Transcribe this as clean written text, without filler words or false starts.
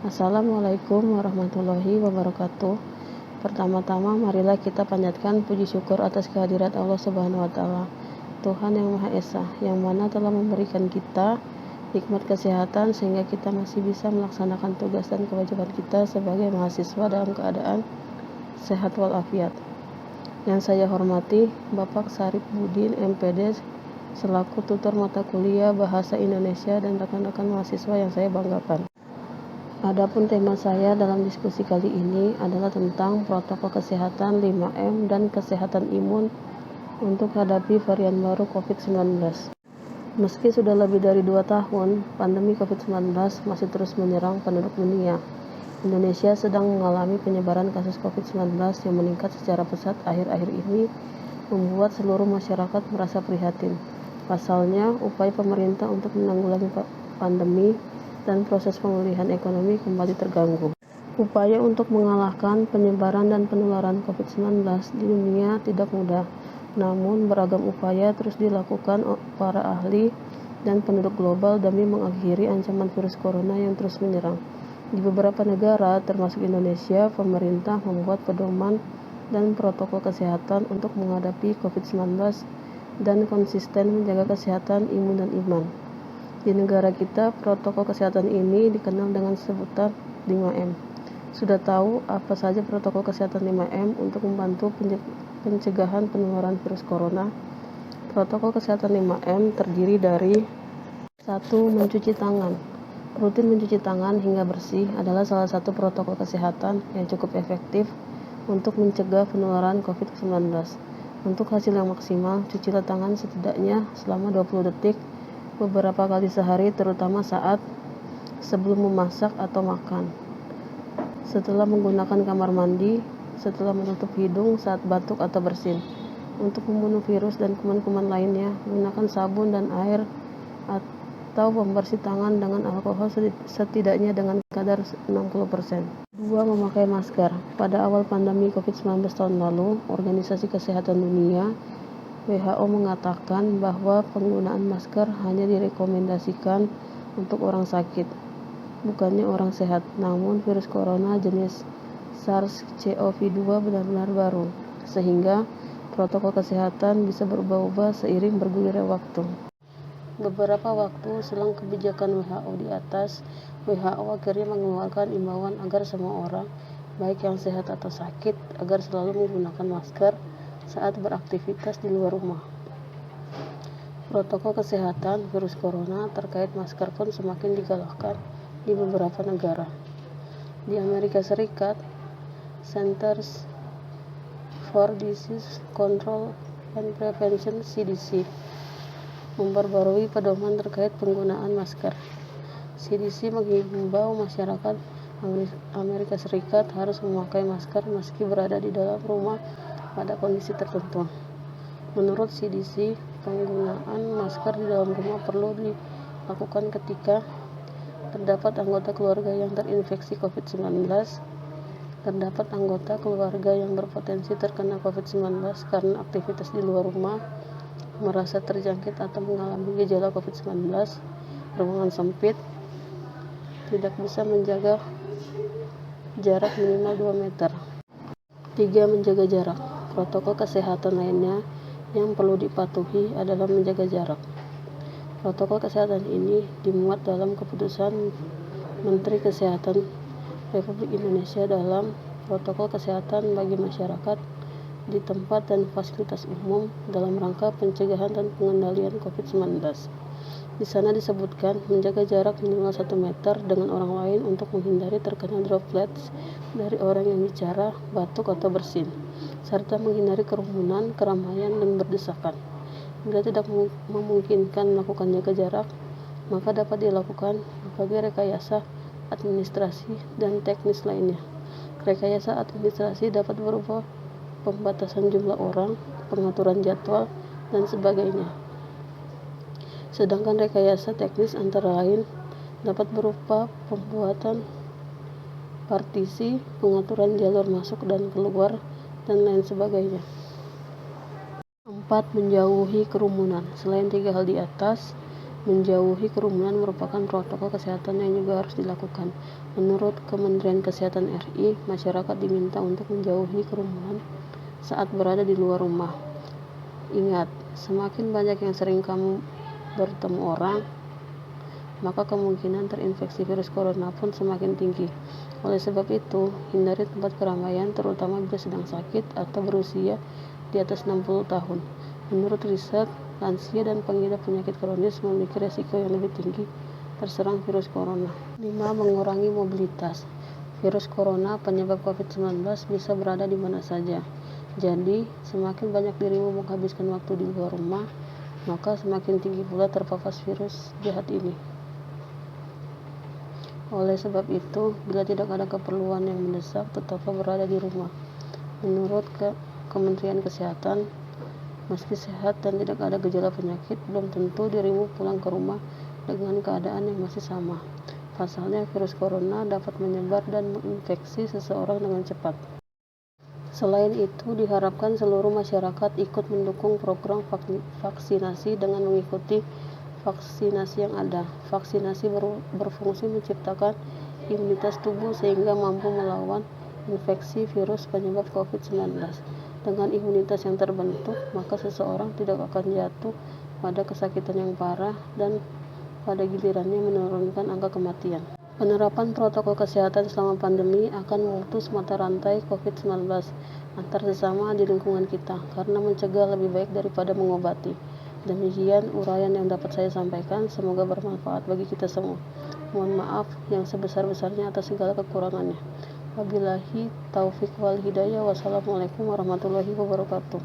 Assalamualaikum warahmatullahi wabarakatuh. Pertama-tama marilah kita panjatkan puji syukur atas kehadirat Allah Subhanahu wa taala, Tuhan yang Maha Esa, yang mana telah memberikan kita nikmat kesehatan sehingga kita masih bisa melaksanakan tugas dan kewajiban kita sebagai mahasiswa dalam keadaan sehat walafiat. Yang saya hormati Bapak Sarip Budin MPD selaku tutor mata kuliah Bahasa Indonesia dan rekan-rekan mahasiswa yang saya banggakan. Adapun tema saya dalam diskusi kali ini adalah tentang protokol kesehatan 5M dan kesehatan imun untuk hadapi varian baru COVID-19. Meski sudah lebih dari 2 tahun, pandemi COVID-19 masih terus menyerang penduduk dunia. Indonesia sedang mengalami penyebaran kasus COVID-19 yang meningkat secara pesat akhir-akhir ini, membuat seluruh masyarakat merasa prihatin. Pasalnya, upaya pemerintah untuk menanggulangi pandemi dan proses pemulihan ekonomi kembali terganggu. Upaya untuk mengalahkan penyebaran dan penularan COVID-19 di dunia tidak mudah, namun beragam upaya terus dilakukan para ahli dan penduduk global demi mengakhiri ancaman virus corona yang terus menyerang. Di beberapa negara, termasuk Indonesia, pemerintah membuat pedoman dan protokol kesehatan untuk menghadapi COVID-19 dan konsisten menjaga kesehatan imun dan iman. Di negara kita, protokol kesehatan ini dikenal dengan sebutan 5M. Sudah tahu apa saja protokol kesehatan 5M untuk membantu pencegahan penularan virus corona? Protokol kesehatan 5M terdiri dari 1. Mencuci tangan. Rutin mencuci tangan hingga bersih adalah salah satu protokol kesehatan yang cukup efektif untuk mencegah penularan COVID-19. Untuk hasil yang maksimal, cucilah tangan setidaknya selama 20 detik beberapa kali sehari, terutama saat sebelum memasak atau makan, setelah menggunakan kamar mandi, setelah menutup hidung saat batuk atau bersin. Untuk membunuh virus dan kuman-kuman lainnya, gunakan sabun dan air atau pembersih tangan dengan alkohol setidaknya dengan kadar 60%. 2. Memakai masker. Pada awal pandemi COVID-19 tahun lalu, Organisasi Kesehatan Dunia WHO mengatakan bahwa penggunaan masker hanya direkomendasikan untuk orang sakit, bukannya orang sehat. Namun virus corona jenis SARS-CoV-2 benar-benar baru, sehingga protokol kesehatan bisa berubah-ubah seiring bergulirnya waktu. Beberapa waktu selang kebijakan WHO di atas, WHO akhirnya mengeluarkan imbauan agar semua orang, baik yang sehat atau sakit, agar selalu menggunakan masker saat beraktivitas di luar rumah. Protokol kesehatan virus corona terkait masker pun semakin digalakkan di beberapa negara. Di Amerika Serikat, Centers for Disease Control and Prevention (CDC) memperbarui pedoman terkait penggunaan masker. CDC menghimbau masyarakat Amerika Serikat harus memakai masker meski berada di dalam rumah pada kondisi tertentu. Menurut CDC, penggunaan masker di dalam rumah perlu dilakukan ketika terdapat anggota keluarga yang terinfeksi COVID-19, terdapat anggota keluarga yang berpotensi terkena COVID-19 karena aktivitas di luar rumah, merasa terjangkit atau mengalami gejala COVID-19, ruangan sempit, tidak bisa menjaga jarak minimal 2 meter. 3. Menjaga jarak. Protokol kesehatan lainnya yang perlu dipatuhi adalah menjaga jarak. Protokol kesehatan ini dimuat dalam keputusan Menteri Kesehatan Republik Indonesia dalam protokol kesehatan bagi masyarakat di tempat dan fasilitas umum dalam rangka pencegahan dan pengendalian COVID-19. Di sana disebutkan menjaga jarak minimal 1 meter dengan orang lain untuk menghindari terkena droplets dari orang yang bicara, batuk atau bersin, serta menghindari kerumunan, keramaian, dan berdesakan. Bila tidak memungkinkan melakukan jaga jarak, maka dapat dilakukan berbagai rekayasa administrasi dan teknis lainnya. Rekayasa administrasi dapat berupa pembatasan jumlah orang, pengaturan jadwal, dan sebagainya. Sedangkan rekayasa teknis antara lain dapat berupa pembuatan partisi, pengaturan jalur masuk dan keluar, dan lain sebagainya. 4. Menjauhi kerumunan. Selain 3 hal di atas, Menjauhi kerumunan merupakan protokol kesehatan yang juga harus dilakukan. Menurut Kementerian Kesehatan RI, masyarakat diminta untuk menjauhi kerumunan saat berada di luar rumah. Ingat, semakin banyak yang sering kamu bertemu orang, maka kemungkinan terinfeksi virus corona pun semakin tinggi. Oleh sebab itu, hindari tempat keramaian terutama bila sedang sakit atau berusia di atas 60 tahun. Menurut riset, lansia dan pengidap penyakit kronis memiliki resiko yang lebih tinggi terserang virus corona. 5. Mengurangi mobilitas. Virus corona penyebab COVID-19 bisa berada di mana saja. Jadi, semakin banyak dirimu menghabiskan waktu di luar rumah, maka semakin tinggi pula terpapar virus jahat ini. Oleh sebab itu, bila tidak ada keperluan yang mendesak, tetaplah berada di rumah. Menurut Kementerian Kesehatan, meski sehat dan tidak ada gejala penyakit, belum tentu dirimu pulang ke rumah dengan keadaan yang masih sama. Pasalnya, virus corona dapat menyebar dan menginfeksi seseorang dengan cepat. Selain itu, diharapkan seluruh masyarakat ikut mendukung program vaksinasi dengan mengikuti vaksinasi yang ada. Vaksinasi berfungsi menciptakan imunitas tubuh sehingga mampu melawan infeksi virus penyebab COVID-19. Dengan imunitas yang terbentuk, maka seseorang tidak akan jatuh pada kesakitan yang parah dan pada gilirannya menurunkan angka kematian. Penerapan protokol kesehatan selama pandemi akan memutus mata rantai COVID-19 antar sesama di lingkungan kita, karena mencegah lebih baik daripada mengobati. Demikian uraian yang dapat saya sampaikan, semoga bermanfaat bagi kita semua. Mohon maaf yang sebesar-besarnya atas segala kekurangannya. Wabillahi taufik wal hidayah. Wassalamualaikum warahmatullahi wabarakatuh.